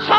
100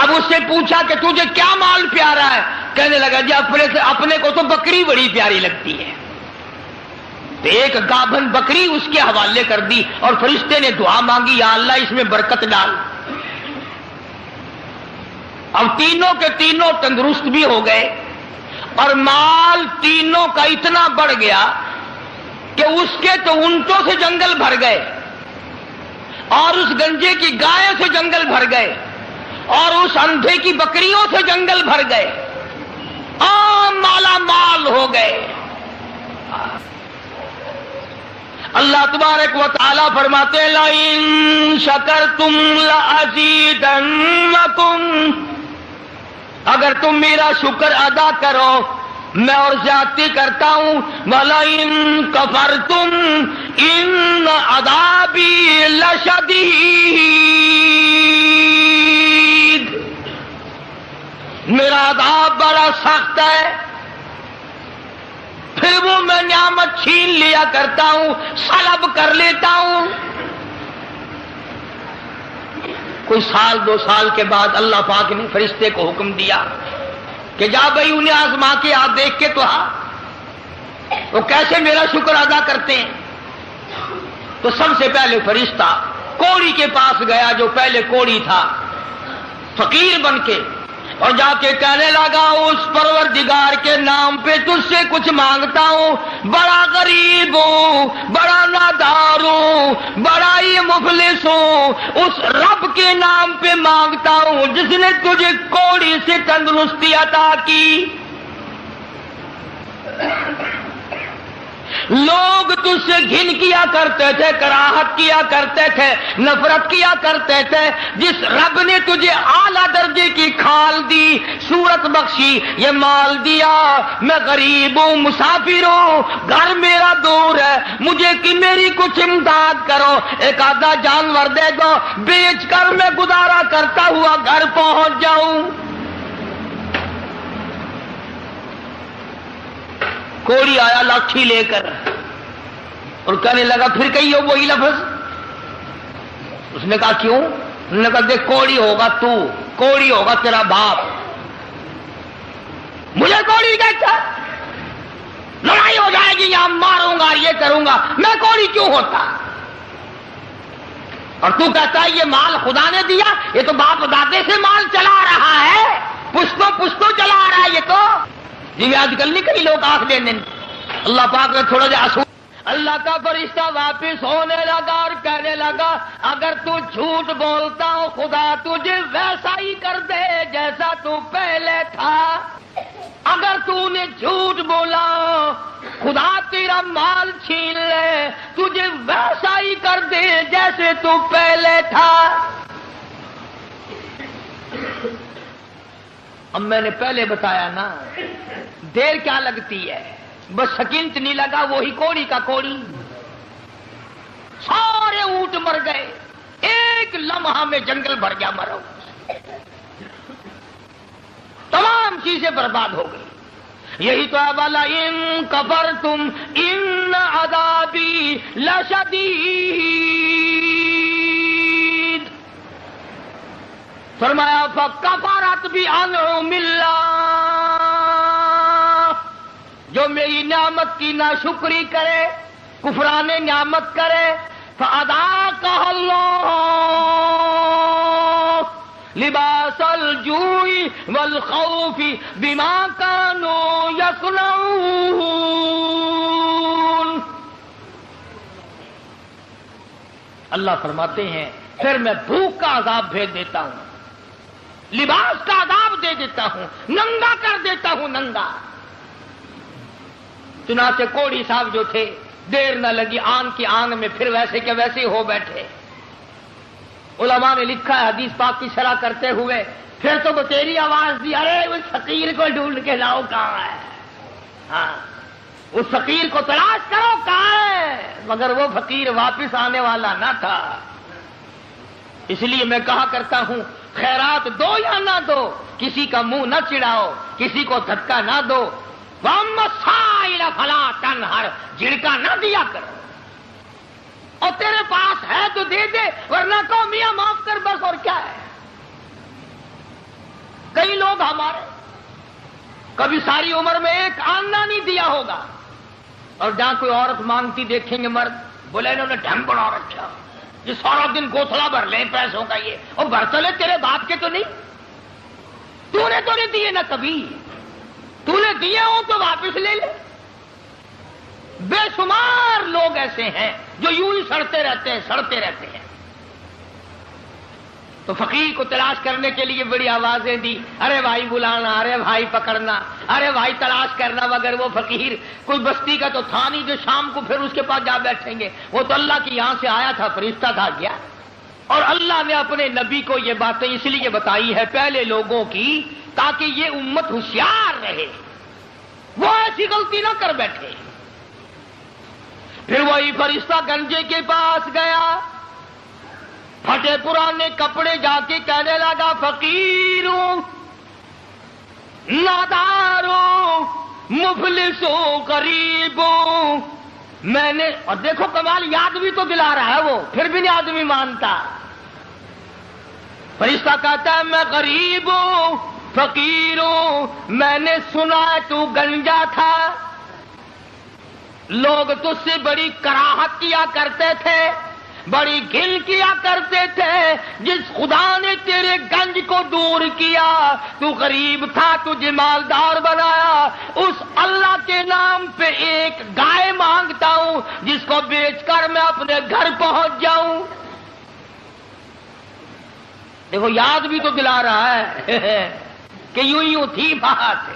اب اس سے پوچھا کہ تجھے کیا مال پیارا ہے؟ کہنے لگا جی اپنے کو تو بکری بڑی پیاری لگتی ہے۔ تو ایک گابھن بکری اس کے حوالے کر دی اور فرشتے نے دعا مانگی، یا اللہ اس میں برکت ڈال۔ اب تینوں کے تینوں تندرست بھی ہو گئے اور مال تینوں کا اتنا بڑھ گیا کہ اس کے تو اونٹوں سے جنگل بھر گئے اور اس گنجے کی گائے سے جنگل بھر گئے اور اس اندھے کی بکریوں سے جنگل بھر گئے، عام مالا مال ہو گئے۔ اللہ تبارک و تعالی فرماتے ہیں لَئِن شَكَرْتُمْ لَأَزِيدَنَّكُمْ، اگر تم میرا شکر ادا کرو میں اور زیادتی کرتا ہوں، وَلَئِن كَفَرْتُمْ إِنَّ عَذَابِي لَشَدِيدٌ، میرا عذاب بڑا سخت ہے۔ پھر وہ میں نعمت چھین لیا کرتا ہوں، سلب کر لیتا ہوں۔ کوئی سال دو سال کے بعد اللہ پاک نے فرشتے کو حکم دیا کہ جا بھائی انہیں آزما کے آپ دیکھ کے تو وہ کیسے میرا شکر ادا کرتے ہیں۔ تو سب سے پہلے فرشتہ کوڑی کے پاس گیا جو پہلے کوڑی تھا، فقیر بن کے، اور جا کے کہنے لگا اس پروردگار کے نام پہ تجھ سے کچھ مانگتا ہوں، بڑا غریب ہوں، بڑا نادار ہوں، بڑا ہی مفلس ہوں، اس رب کے نام پہ مانگتا ہوں جس نے تجھے کوڑی سے تندرستی عطا کی۔ لوگ تجھ سے گھن کیا کرتے تھے، کراہت کیا کرتے تھے، نفرت کیا کرتے تھے، جس رب نے تجھے اعلیٰ درجے کی کھال دی، صورت بخشی، یہ مال دیا، میں غریب ہوں، مسافر ہوں، گھر میرا دور ہے، مجھے کہ میری کچھ امداد کرو، ایک آدھا جانور دے دو، بیچ کر میں گزارا کرتا ہوا گھر پہنچ جاؤں۔ کوڑی آیا لاٹھی لے کر اور کہنے لگا پھر کہیے وہی لفظ۔ اس نے کہا کیوں؟ انہوں نے کہا دیکھ کوڑی ہوگا تو، کوڑی ہوگا تیرا باپ، مجھے کوڑی کہتا، لڑائی ہو جائے گی یہاں ماروں گا یہ کروں گا، میں کوڑی کیوں ہوتا؟ اور تو کہتا ہے یہ مال خدا نے دیا، یہ تو باپ دادے سے مال چلا رہا ہے، پشتوں پشتوں چلا رہا ہے یہ تو۔ جی آج کل نہیں کئی لوگ آنکھ دینے، اللہ پاک نے تھوڑا جا اصول۔ اللہ کا فرشتہ واپس ہونے لگا اور کہنے لگا اگر تو جھوٹ بولتا ہو خدا تجھے ویسا ہی کر دے جیسا تو پہلے تھا۔ اگر تو نے جھوٹ بولا خدا تیرا مال چھین لے، تجھے ویسا ہی کر دے جیسے تو پہلے تھا۔ اب میں نے پہلے بتایا نا، دیر کیا لگتی ہے، بس سکنٹ نہیں لگا، وہی کوڑی کا کوڑی، سارے اونٹ مر گئے، ایک لمحہ میں جنگل بھر گیا، مرو، تمام چیزیں برباد ہو گئی۔ یہی تو ہے والا ان کفرتم ان عذابی لشدید، فرمایا فکفرت بانعم اللہ، جو میری نعمت کی ناشکری کرے، کفران نعمت کرے، فاذاقها اللہ لباس الجوع والخوف بما كانوا يصنعون۔ اللہ فرماتے ہیں پھر میں بھوک کا عذاب بھیج دیتا ہوں، لباس کا عذاب دے دیتا ہوں، ننگا کر دیتا ہوں، ننگا۔ چنانچہ کوڑی صاحب جو تھے دیر نہ لگی، آن کی آن میں پھر ویسے کے ویسے ہو بیٹھے۔ علماء نے لکھا ہے حدیث پاک کی شرح کرتے ہوئے، پھر تو تیری آواز دی، ارے اس فقیر کو ڈھونڈ کے لاؤ کہاں ہے، ہاں اس فقیر کو تلاش کرو کہاں ہے، مگر وہ فقیر واپس آنے والا نہ تھا۔ اس لیے میں کہا کرتا ہوں خیرات دو یا نہ دو، کسی کا منہ نہ چڑھاؤ، کسی کو دھکا نہ دو، وَأَمَّا السَّائِلَ فَلَا تَنْهَرْ، جھڑکا نہ دیا کرو، اور تیرے پاس ہے تو دے دے، ورنہ کہو میاں معاف کر بس، اور کیا ہے۔ کئی لوگ ہمارے کبھی ساری عمر میں ایک آنا نہیں دیا ہوگا، اور جہاں کوئی عورت مانگتی دیکھیں گے مرد، بولے انہوں نے ڈھم بنا رکھا، یہ سارا دن گوتھلا بھر لیں پیسوں کا، یہ اور برتلے تیرے باپ کے تو نہیں، تو نے تو نہیں دیے نا کبھی، تو نے دیے ہوں تو واپس لے لے۔ بے شمار لوگ ایسے ہیں جو یوں ہی سڑتے رہتے ہیں۔ تو فقیر کو تلاش کرنے کے لیے بڑی آوازیں دی، ارے بھائی بلانا، ارے بھائی پکڑنا، ارے بھائی تلاش کرنا، مگر وہ فقیر کوئی بستی کا تو تھا نہیں جو شام کو پھر اس کے پاس جا بیٹھیں گے، وہ تو اللہ کی یہاں سے آیا تھا، فرشتہ تھا گیا۔ اور اللہ نے اپنے نبی کو یہ باتیں اس لیے بتائی ہے پہلے لوگوں کی، تاکہ یہ امت ہوشیار رہے، وہ ایسی غلطی نہ کر بیٹھے۔ پھر وہی فرشتہ گنجے کے پاس گیا، پھٹے پرانے کپڑے جا کے کہنے لگا، فقیروں، ناداروں، مفلسوں، غریبوں، میں نے، اور دیکھو کمال، یاد بھی تو دلا رہا ہے وہ، پھر بھی نہیں آدمی مانتا۔ فرشتہ کہتا ہے میں غریب ہوں، فقیر ہوں، میں نے سنا تو گنجا تھا، لوگ تجھ سے بڑی کراہت کیا کرتے تھے، بڑی گھن کیا کرتے تھے، جس خدا نے تیرے گنج کو دور کیا، تو غریب تھا، تجھے مالدار بنایا، اس اللہ کے نام پہ ایک گائے مانگتا ہوں جس کو بیچ کر میں اپنے گھر پہنچ جاؤں۔ دیکھو یاد بھی تو دلا رہا ہے کہ یوں تھی بات،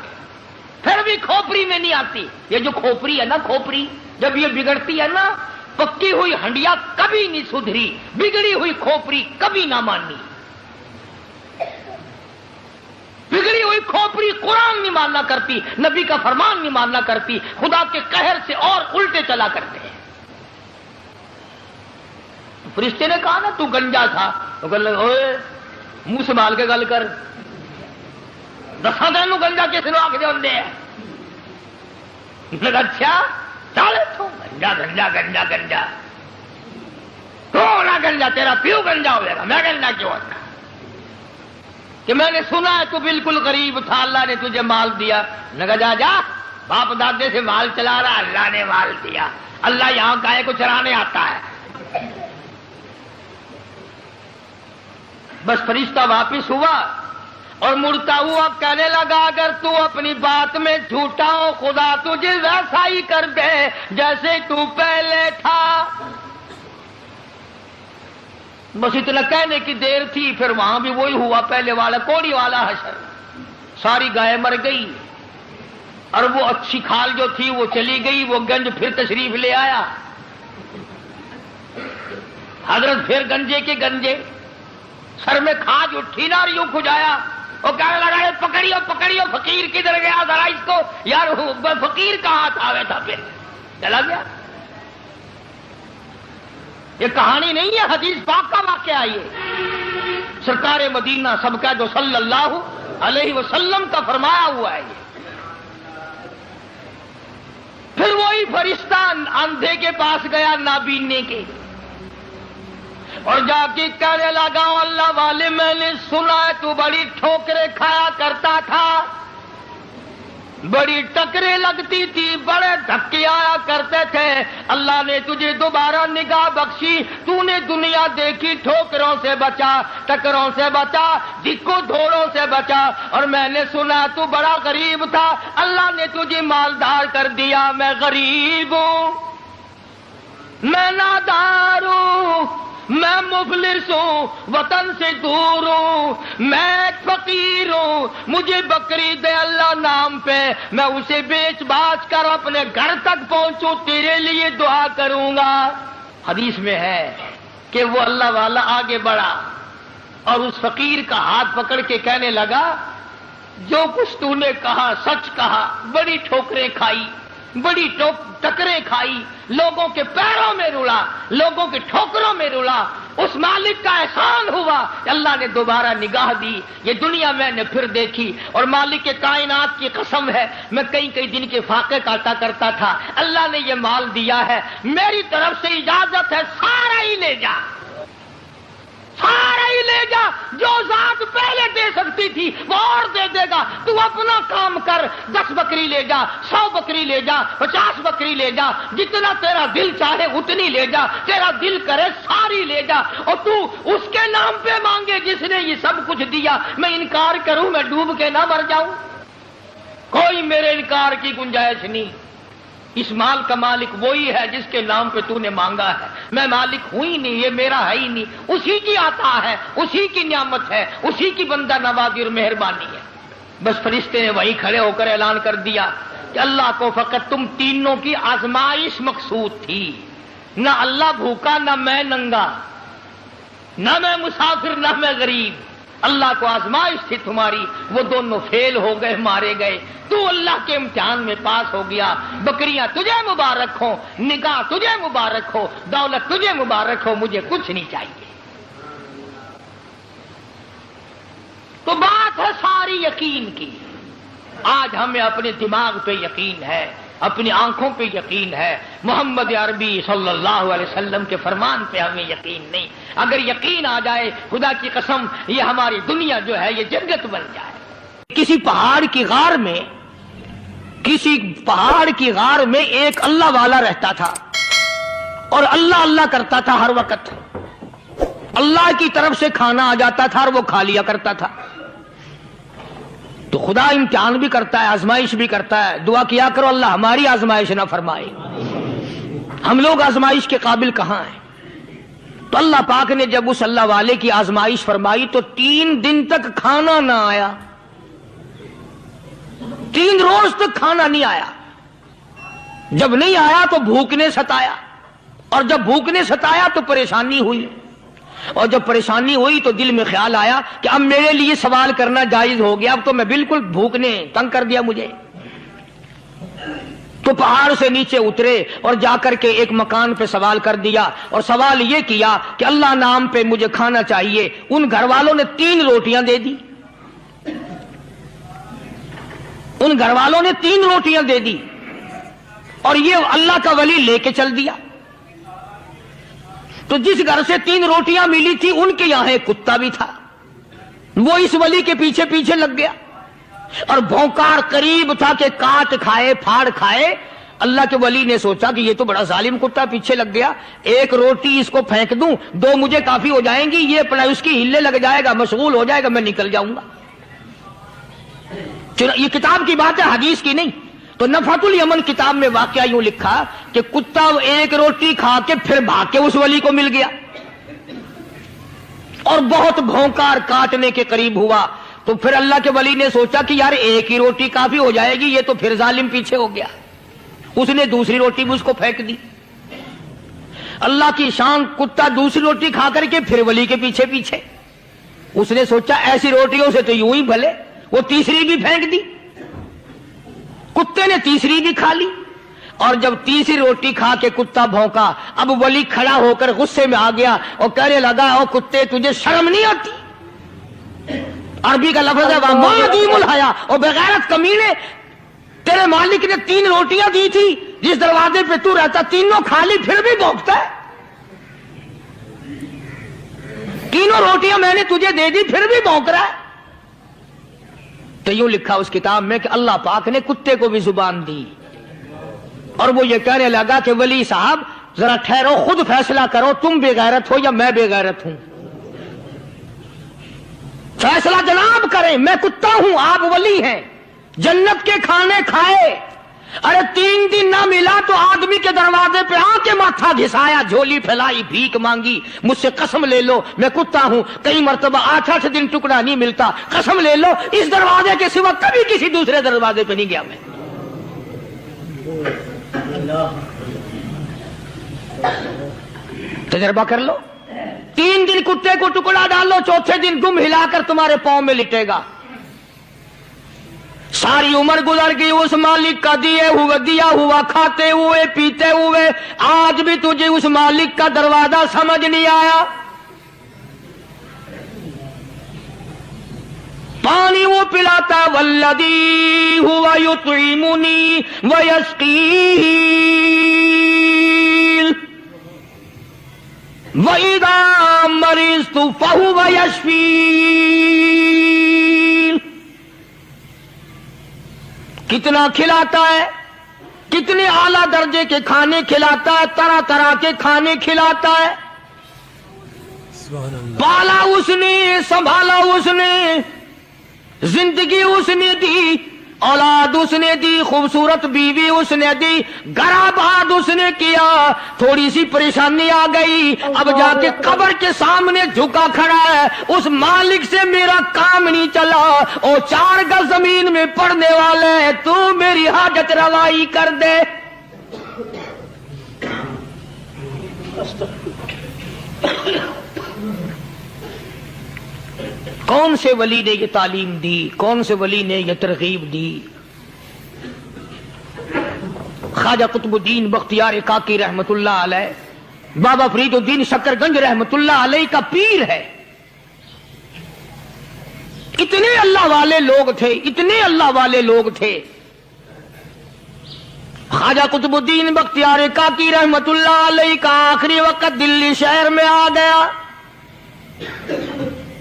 پھر بھی کھوپڑی میں نہیں آتی۔ یہ جو کھوپڑی ہے نا، کھوپڑی جب یہ بگڑتی ہے نا، پکی ہوئی ہنڈیا کبھی نہیں سدھری، بگڑی ہوئی کھوپڑی کبھی نہ مانی۔ بگڑی ہوئی کھوپڑی قرآن نہیں ماننا کرتی، نبی کا فرمان نہیں ماننا کرتی، خدا کے قہر سے اور الٹے چلا کرتے ہیں۔ فرشتے نے کہا نا تو گنجا تھا، تو کہنے لگا اوے منہ سنبھال کے گل کر، دساں تینوں گنجا کس نے آکھ دے ہوندے ہیں؟ اچھا چل تو گنجا گنجا گنجا گنجا، تو نہ گنجا، تیرا پیو گنجا ہو جائے گا، میں گنجا کیوں ہوتا کہ میں نے سنا ہے تو بالکل غریب تھا، اللہ نے تجھے مال دیا۔ نے کہا جا جا، باپ دادے سے مال چلا رہا، اللہ نے مال دیا، اللہ یہاں گائے کو چرانے آتا ہے۔ بس فرشتہ واپس ہوا اور مڑتا ہوا کہنے لگا، اگر تو اپنی بات میں جھوٹا ہو، خدا تجھے ویسا ہی کر دے جیسے تو پہلے تھا۔ بس اتنا کہنے کی دیر تھی، پھر وہاں بھی وہی ہوا، پہلے والا کوڑی والا حشر، ساری گائے مر گئی، اور وہ اچھی کھال جو تھی وہ چلی گئی، وہ گنج پھر تشریف لے آیا۔ حضرت پھر گنجے کے گنجے، سر میں کھاج اٹھی نا، اور یوں کھجایا، وہ کہنے لگا پکڑیو پکڑیو، فقیر کدھر گیا ذرا اس کو، یار فقیر کہاں تھا، تھا پھر چلا گیا۔ یہ کہانی نہیں ہے، حدیث پاک کا واقعہ، یہ سرکار مدینہ سب کا جو صلی اللہ علیہ وسلم کا فرمایا ہوا ہے۔ پھر وہی فرشتہ اندھے کے پاس گیا، نابینے کے، اور جا کے کہنے لگا، اللہ والے میں نے سنا ہے تو بڑی ٹھوکریں کھایا کرتا تھا، بڑی ٹکریں لگتی تھی، بڑے دھکے آیا کرتے تھے، اللہ نے تجھے دوبارہ نگاہ بخشی، تو نے دنیا دیکھی، ٹھوکروں سے بچا، ٹکروں سے بچا، دکو دھوڑوں سے بچا، اور میں نے سنا تو بڑا غریب تھا، اللہ نے تجھے مالدار کر دیا۔ میں غریب ہوں، میں نادار ہوں، میں مفلس ہوں، وطن سے دور ہوں، میں فقیر ہوں، مجھے بکری دے اللہ نام پہ، میں اسے بیچ باچ کر اپنے گھر تک پہنچوں، تیرے لیے دعا کروں گا۔ حدیث میں ہے کہ وہ اللہ والا آگے بڑھا اور اس فقیر کا ہاتھ پکڑ کے کہنے لگا، جو کچھ تو نے کہا سچ کہا، بڑی ٹھوکریں کھائی، بڑی ٹکریں کھائی، لوگوں کے پیروں میں رلا، لوگوں کے ٹھوکروں میں رلا، اس مالک کا احسان ہوا، اللہ نے دوبارہ نگاہ دی، یہ دنیا میں نے پھر دیکھی، اور مالک کے کائنات کی قسم ہے میں کئی دن کے فاقے کاٹا کرتا تھا، اللہ نے یہ مال دیا ہے، میری طرف سے اجازت ہے، سارا ہی لے جا، سارا ہی لے جا، جو ذات پہلے دے سکتی تھی وہ اور دے دے گا، تو اپنا کام کر، 10 بکری لے جا، 100 بکری لے جا، 50 بکری لے جا، جتنا تیرا دل چاہے اتنی لے جا، تیرا دل کرے ساری لے جا، اور تو اس کے نام پہ مانگے جس نے یہ سب کچھ دیا، میں انکار کروں میں ڈوب کے نہ مر جاؤں؟ کوئی میرے انکار کی گنجائش نہیں۔ اس مال کا مالک وہی ہے جس کے نام پہ تو نے مانگا ہے، میں مالک ہوں ہی نہیں، یہ میرا ہے ہی نہیں، اسی کی عطا ہے، اسی کی نعمت ہے، اسی کی بندہ نوازی اور مہربانی ہے۔ بس فرشتے نے وہی کھڑے ہو کر اعلان کر دیا کہ اللہ کو فقط تم تینوں کی آزمائش مقصود تھی، نہ اللہ بھوکا، نہ میں ننگا، نہ میں مسافر، نہ میں غریب، اللہ کو آزمائش تھی تمہاری، وہ دونوں فیل ہو گئے، مارے گئے، تو اللہ کے امتحان میں پاس ہو گیا۔ بکریاں تجھے مبارک ہو، نگاہ تجھے مبارک ہو، دولت تجھے مبارک ہو، مجھے کچھ نہیں چاہیے۔ تو بات ہے ساری یقین کی۔ آج ہمیں اپنے دماغ پہ یقین ہے، اپنی آنکھوں پہ یقین ہے، محمد عربی صلی اللہ علیہ وسلم کے فرمان پہ ہمیں یقین نہیں۔ اگر یقین آ جائے، خدا کی قسم، یہ ہماری دنیا جو ہے یہ جنت بن جائے۔ کسی پہاڑ کی غار میں ایک اللہ والا رہتا تھا اور اللہ اللہ کرتا تھا ہر وقت، اللہ کی طرف سے کھانا آ جاتا تھا اور وہ کھا لیا کرتا تھا۔ تو خدا امتحان بھی کرتا ہے، آزمائش بھی کرتا ہے، دعا کیا کرو اللہ ہماری آزمائش نہ فرمائے۔ ہم لوگ آزمائش کے قابل کہاں ہیں؟ تو اللہ پاک نے جب اس اللہ والے کی آزمائش فرمائی تو 3 دن تک کھانا نہ آیا، 3 روز تک کھانا نہیں آیا۔ جب نہیں آیا تو بھوک نے ستایا، اور جب بھوک نے ستایا تو پریشانی ہوئی، اور جب پریشانی ہوئی تو دل میں خیال آیا کہ اب میرے لیے سوال کرنا جائز ہو گیا، اب تو میں بالکل بھوک نے تنگ کر دیا مجھے۔ تو پہاڑ سے نیچے اترے اور جا کر کے ایک مکان پہ سوال کر دیا، اور سوال یہ کیا کہ اللہ نام پہ مجھے کھانا چاہیے۔ ان گھر والوں نے 3 روٹیاں دے دی، ان گھر والوں نے 3 روٹیاں دے دی، اور یہ اللہ کا ولی لے کے چل دیا۔ تو جس گھر سے 3 روٹیاں ملی تھی ان کے یہاں ایک کتا بھی تھا، وہ اس ولی کے پیچھے پیچھے لگ گیا اور بھونکار قریب تھا کہ کاٹ کھائے، پھاڑ کھائے۔ اللہ کے ولی نے سوچا کہ یہ تو بڑا ظالم کتا پیچھے لگ گیا، 1 روٹی اس کو پھینک دوں، 2 مجھے کافی ہو جائیں گی، یہ اپنا اس کی ہلے لگ جائے گا، مشغول ہو جائے گا، میں نکل جاؤں گا۔ یہ کتاب کی بات ہے، حدیث کی نہیں۔ تو نفحۃ الیمن کتاب میں واقعہ یوں لکھا کہ کتا 1 روٹی کھا کے پھر بھاگ کے اس ولی کو مل گیا اور بہت بھونکار کاٹنے کے قریب ہوا۔ تو پھر اللہ کے ولی نے سوچا کہ یار 1 ہی روٹی کافی ہو جائے گی، یہ تو پھر ظالم پیچھے ہو گیا۔ اس نے دوسری روٹی بھی اس کو پھینک دی۔ اللہ کی شان، کتا دوسری روٹی کھا کر کے پھر ولی کے پیچھے پیچھے۔ اس نے سوچا ایسی روٹیوں سے تو یوں ہی بھلے، وہ تیسری بھی پھینک دی۔ کتے نے تیسری بھی کھا لی، اور جب تیسری روٹی کھا کے کتا بھونکا، اب ولی کھڑا ہو کر غصے میں آ گیا اور کہنے لگا، او کتے تجھے شرم نہیں آتی؟ عربی کا لفظ ہے وَمَا عَدِيمُ الْحَيَا، اور بغیرت کمینے، تیرے مالک نے 3 روٹیاں دی تھی، جس دروازے پہ تو رہتا تینوں کھا لی، پھر بھی بھونکتا ہے۔ 3 روٹیاں میں نے تجھے دے دی، پھر بھی بھونک رہا ہے۔ تو یوں لکھا اس کتاب میں کہ اللہ پاک نے کتے کو بھی زبان دی، اور وہ یہ کہنے لگا کہ ولی صاحب ذرا ٹھہرو، خود فیصلہ کرو، تم بے غیرت ہو یا میں بے غیرت ہوں؟ فیصلہ جناب کریں، میں کتا ہوں، آپ ولی ہیں، جنت کے کھانے کھائے، ارے 3 دن نہ ملا تو آدمی کے دروازے پہ آ کے ماتھا گھسایا، جھولی پھیلائی، بھیک مانگی، مجھ سے قسم لے لو میں کتا ہوں، کئی مرتبہ 8 دن ٹکڑا نہیں ملتا، قسم لے لو اس دروازے کے سوا کبھی کسی دوسرے دروازے پہ نہیں گیا میں۔ تجربہ کر لو، 3 دن کتے کو ٹکڑا ڈالو، 4تھے دن دم ہلا کر تمہارے پاؤں میں لٹے گا۔ ساری عمر گزر گئی اس مالک کا دیا ہوا کھاتے ہوئے پیتے ہوئے، آج بھی تجھے اس مالک کا دروازہ سمجھ نہیں آیا۔ پانی وہ پلاتا، والذی ہوا یطعمنی ویسقین، وَإِذَا مَرِضْتُ فَهُوَ يَشْفِينِ. کتنا کھلاتا ہے، کتنے اعلیٰ درجے کے کھانے کھلاتا ہے، طرح طرح کے کھانے کھلاتا ہے. پالا اس نے، سنبھالا اس نے، زندگی اس نے دی، اولاد اس نے دی، خوبصورت بیوی اس نے دی، گھر آباد اس نے کیا. تھوڑی سی پریشانی آ گئی، اب جا کے قبر کے سامنے جھکا کھڑا ہے. اس مالک سے میرا کام نہیں چلا، اور 4 گز زمین میں پڑنے والے، تو میری حاجت روائی کر دے. کون سے ولی نے یہ تعلیم دی، کون سے ولی نے یہ ترغیب دی؟ خواجہ قطب الدین بختیار کاکی رحمت اللہ علیہ، بابا فرید الدین شکر گنج رحمت اللہ علیہ کا پیر ہے. اتنے اللہ والے لوگ تھے، اتنے اللہ والے لوگ تھے. خواجہ قطب الدین بختیار کاکی رحمت اللہ علیہ کا آخری وقت دلی شہر میں آ گیا.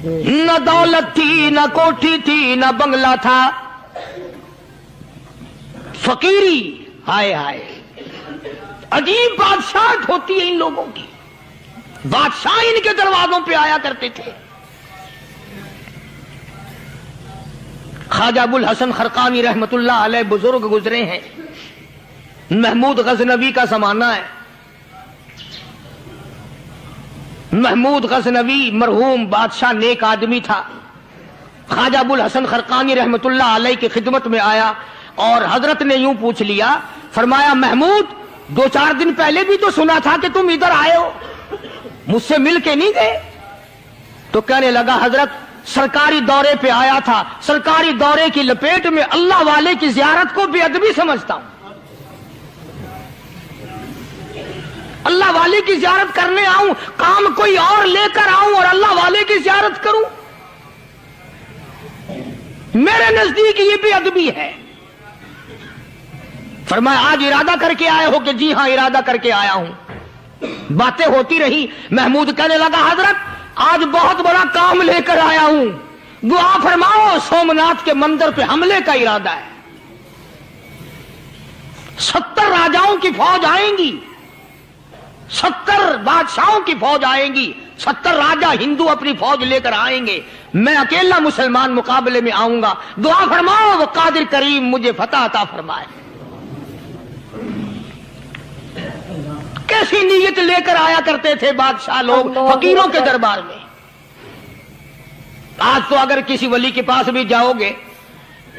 نہ دولت تھی، نہ کوٹھی تھی، نہ بنگلہ تھا، فقیری. ہائے ہائے، عجیب بادشاہت ہوتی ہے ان لوگوں کی. بادشاہ ان کے دروازوں پہ آیا کرتے تھے. خواجہ ابو الحسن خرقانی رحمت اللہ علیہ بزرگ گزرے ہیں. محمود غزنوی کا زمانہ ہے. محمود غزنوی مرحوم بادشاہ نیک آدمی تھا. خواجہ ابو الحسن خرقانی رحمت اللہ علیہ کی خدمت میں آیا اور حضرت نے یوں پوچھ لیا، فرمایا محمود 2-4 دن پہلے بھی تو سنا تھا کہ تم ادھر آئے ہو، مجھ سے مل کے نہیں گئے؟ تو کہنے لگا حضرت سرکاری دورے پہ آیا تھا، سرکاری دورے کی لپیٹ میں اللہ والے کی زیارت کو بے ادبی سمجھتا ہوں. اللہ والے کی زیارت کرنے آؤں، کام کوئی اور لے کر آؤں اور اللہ والے کی زیارت کروں؟ میرے نزدیک یہ بے ادبی ہے. فرمایا آج ارادہ کر کے آئے ہو؟ کہ جی ہاں ارادہ کر کے آیا ہوں. باتیں ہوتی رہی. محمود کہنے لگا حضرت آج بہت بڑا کام لے کر آیا ہوں، دعا فرماؤ. سومناتھ کے مندر پہ حملے کا ارادہ ہے. 70 راجاؤں کی فوج آئیں گی، 70 بادشاہوں کی فوج آئیں گی، 70 راجا ہندو اپنی فوج لے کر آئیں گے. میں اکیلا مسلمان مقابلے میں آؤں گا. دعا فرماؤ وہ قادر کریم مجھے فتح عطا فرمائے. کیسی نیت لے کر آیا کرتے تھے بادشاہ لوگ فقیروں کے دربار میں. آج تو اگر کسی ولی کے پاس بھی جاؤ گے،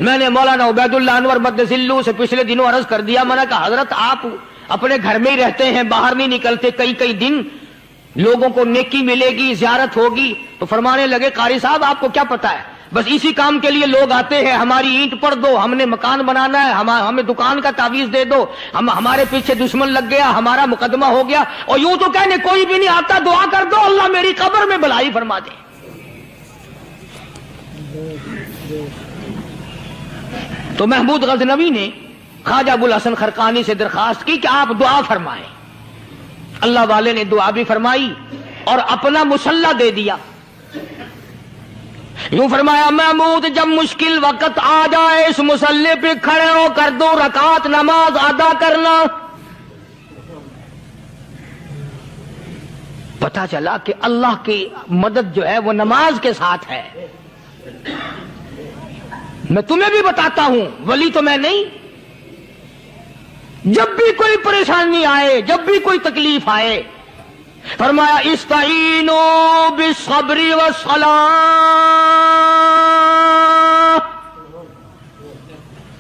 میں نے مولانا عبید اللہ انور مدذلو سے پچھلے دنوں عرض کر دیا، میں نے کہا حضرت آپ اپنے گھر میں ہی رہتے ہیں، باہر نہیں نکلتے، کئی دن لوگوں کو نیکی ملے گی، زیارت ہوگی. تو فرمانے لگے قاری صاحب آپ کو کیا پتا ہے، بس اسی کام کے لیے لوگ آتے ہیں. ہماری اینٹ پڑ دو، ہم نے مکان بنانا ہے، ہمیں دکان کا تعویذ دے دو، ہمارے پیچھے دشمن لگ گیا، ہمارا مقدمہ ہو گیا. اور یوں تو کہنے کوئی بھی نہیں آتا، دعا کر دو اللہ میری قبر میں بھلائی فرما دے. تو محمود غزنوی نے خواجہ ابو الحسن خرقانی سے درخواست کی کہ آپ دعا فرمائیں. اللہ والے نے دعا بھی فرمائی اور اپنا مسلح دے دیا. یوں فرمایا محمود جب مشکل وقت آ جائے اس مسلح پہ کھڑے ہو کر 2 رکعت نماز ادا کرنا. پتا چلا کہ اللہ کی مدد جو ہے وہ نماز کے ساتھ ہے. میں تمہیں بھی بتاتا ہوں، ولی تو میں نہیں. جب بھی کوئی پریشانی آئے، جب بھی کوئی تکلیف آئے، فرمایا استعینوا بالصبر والصلاۃ.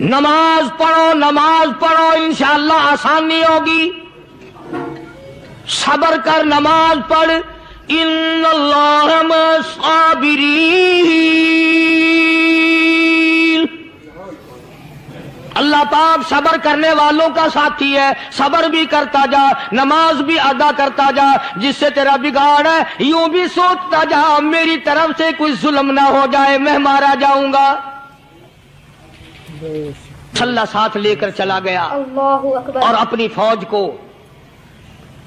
نماز پڑھو انشاءاللہ آسانی ہوگی. صبر کر، نماز پڑھ. ان اللہ مع الصابرین، اللہ پاک صبر کرنے والوں کا ساتھی ہے. صبر بھی کرتا جا، نماز بھی ادا کرتا جا. جس سے تیرا بگاڑ ہے یوں بھی سوچتا جا میری طرف سے کوئی ظلم نہ ہو جائے، میں مارا جاؤں گا. چھلا ساتھ لے کر چلا گیا اور اپنی فوج کو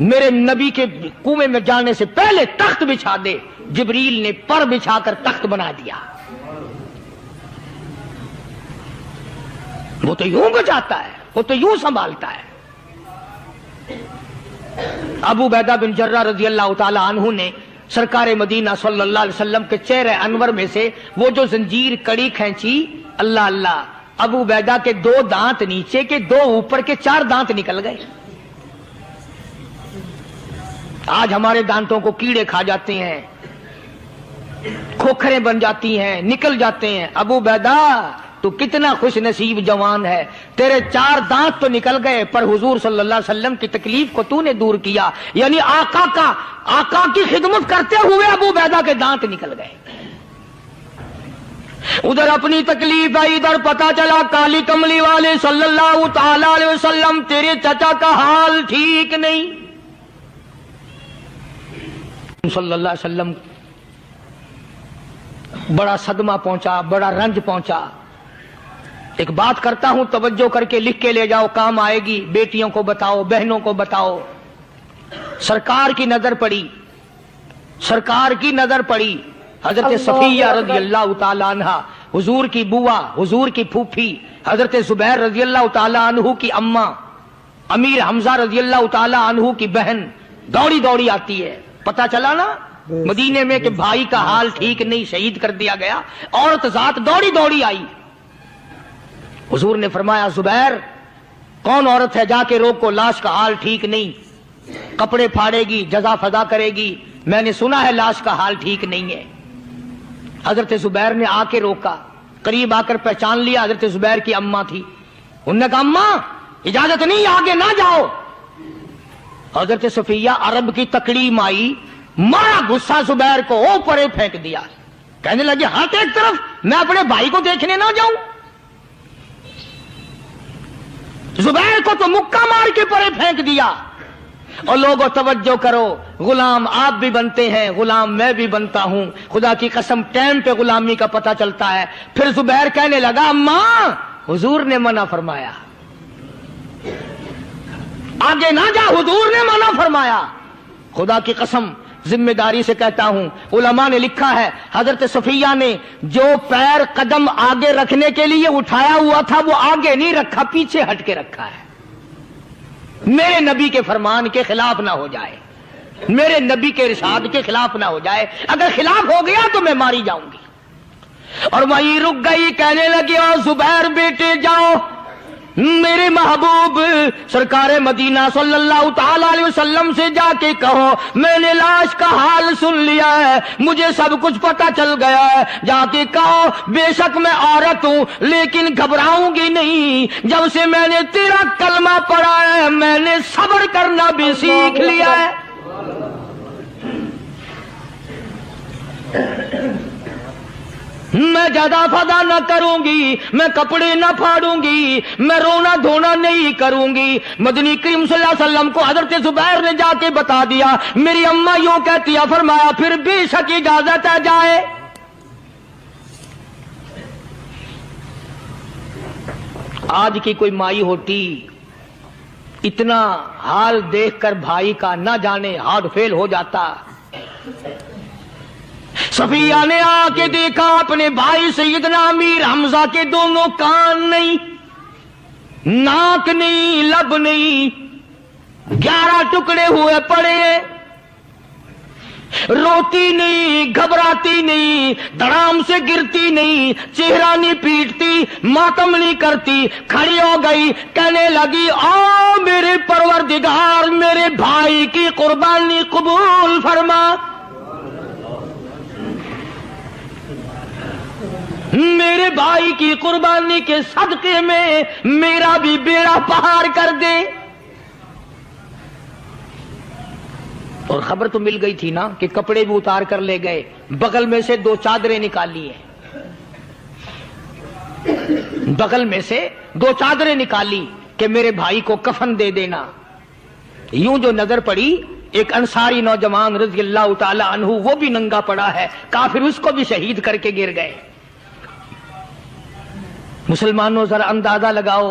میرے نبی کے کنویں میں جانے سے پہلے تخت بچھا دے۔ جبریل نے پر بچھا کر تخت بنا دیا۔ وہ تو یوں بچاتا ہے، وہ تو یوں سنبھالتا ہے۔ ابو عبیدہ بن جرہ رضی اللہ تعالی عنہ نے سرکار مدینہ صلی اللہ علیہ وسلم کے چہرے انور میں سے وہ جو زنجیر کڑی کھینچی، اللہ اللہ، ابو عبیدہ کے 2 دانت نیچے کے، 2 اوپر کے، 4 دانت نکل گئے۔ آج ہمارے دانتوں کو کیڑے کھا جاتے ہیں، کھوکھریں بن جاتی ہیں، نکل جاتے ہیں۔ ابو عبیدہ تو کتنا خوش نصیب جوان ہے، تیرے 4 دانت تو نکل گئے، پر حضور صلی اللہ علیہ وسلم کی تکلیف کو تو نے دور کیا، یعنی آقا کی خدمت کرتے ہوئے ابو عبیدہ کے دانت نکل گئے۔ ادھر اپنی تکلیف آئی، ادھر پتا چلا کالی کملی والے صلی اللہ تعالی علیہ وسلم تیرے چچا کا حال ٹھیک نہیں۔ صلی اللہ علیہ وسلم بڑا صدمہ پہنچا، بڑا رنج پہنچا۔ ایک بات کرتا ہوں، توجہ کر کے لکھ کے لے جاؤ، کام آئے گی، بیٹیوں کو بتاؤ، بہنوں کو بتاؤ۔ سرکار کی نظر پڑی، سرکار کی نظر پڑی، حضرت صفیہ رضی اللہ تعالی عنہ، حضور کی بوا، حضور کی پھوپھی، حضرت زبیر رضی اللہ تعالی عنہ کی اماں، امیر حمزہ رضی اللہ تعالی عنہ کی بہن دوڑی دوڑی آتی ہے۔ پتا چلا نا مدینے میں کہ بھائی کا حال ٹھیک نہیں، شہید کر دیا گیا، عورت ذات دوڑی دوڑی آئی۔ حضور نے فرمایا زبیر کون عورت ہے، جا کے روکو، لاش کا حال ٹھیک نہیں، کپڑے پھاڑے گی، جزا فضا کرے گی، میں نے سنا ہے لاش کا حال ٹھیک نہیں ہے۔ حضرت زبیر نے آ کے روکا، قریب آ کر پہچان لیا حضرت زبیر کی اماں تھی۔ انہوں نے کہا اماں اجازت نہیں، آگے نہ جاؤ۔ حضرت صفیہ عرب کی تکڑی مائی، مارا غصہ زبیر کو، اوپر پھینک دیا، کہنے لگے ہاتھ ایک طرف، میں اپنے بھائی کو دیکھنے نہ جاؤں۔ زبیر کو تو مکہ مار کے پرے پھینک دیا۔ اور لوگوں توجہ کرو، غلام آپ بھی بنتے ہیں، غلام میں بھی بنتا ہوں، خدا کی قسم ٹائم پہ غلامی کا پتہ چلتا ہے۔ پھر زبیر کہنے لگا اماں حضور نے منع فرمایا، آگے نہ جا، حضور نے منع فرمایا۔ خدا کی قسم ذمہ داری سے کہتا ہوں، علماء نے لکھا ہے حضرت صفیہ نے جو پیر قدم آگے رکھنے کے لیے اٹھایا ہوا تھا وہ آگے نہیں رکھا، پیچھے ہٹ کے رکھا ہے، میرے نبی کے فرمان کے خلاف نہ ہو جائے، میرے نبی کے ارشاد کے خلاف نہ ہو جائے، اگر خلاف ہو گیا تو میں ماری جاؤں گی۔ اور وہیں رک گئی، کہنے لگی او زبیر بیٹے جاؤ، میرے محبوب سرکار مدینہ صلی اللہ تعالی علیہ وسلم سے جا کے کہو میں نے لاش کا حال سن لیا ہے، مجھے سب کچھ پتہ چل گیا ہے، جا کے کہو بے شک میں عورت ہوں لیکن گھبراؤں گی نہیں، جب سے میں نے تیرا کلمہ پڑھا ہے میں نے صبر کرنا بھی سیکھ لیا ہے۔ میں زیادہ فدا نہ کروں گی، میں کپڑے نہ پھاڑوں گی، میں رونا دھونا نہیں کروں گی۔ مدنی کریم صلی اللہ علیہ وسلم کو حضرت زبیر نے جا کے بتا دیا، میری اماں یوں کہتی ہے، فرمایا پھر بے شک اجازت ہے جائے۔ آج کی کوئی مائی ہوتی اتنا حال دیکھ کر بھائی کا نہ جانے ہارٹ فیل ہو جاتا۔ صفیہ نے آ کے دیکھا اپنے بھائی سیدنا امیر حمزہ کے دونوں کان نہیں، ناک نہیں، لب نہیں، 11 ٹکڑے ہوئے پڑے ہیں، روتی نہیں، گھبراتی نہیں، دھڑام سے گرتی نہیں، چہرہ نہیں پیٹتی، ماتم نہیں کرتی، کھڑی ہو گئی، کہنے لگی او میرے پروردگار میرے بھائی کی قربانی قبول فرما، میرے بھائی کی قربانی کے صدقے میں میرا بھی بیڑا پہاڑ کر دے۔ اور خبر تو مل گئی تھی نا کہ کپڑے بھی اتار کر لے گئے، بغل میں سے 2 چادریں نکالی ہیں، بغل میں سے 2 چادریں نکالی کہ میرے بھائی کو کفن دے دینا۔ یوں جو نظر پڑی ایک انصاری نوجوان رضی اللہ تعالی عنہ، وہ بھی ننگا پڑا ہے، کافر اس کو بھی شہید کر کے گر گئے۔ مسلمانوں ذرا اندازہ لگاؤ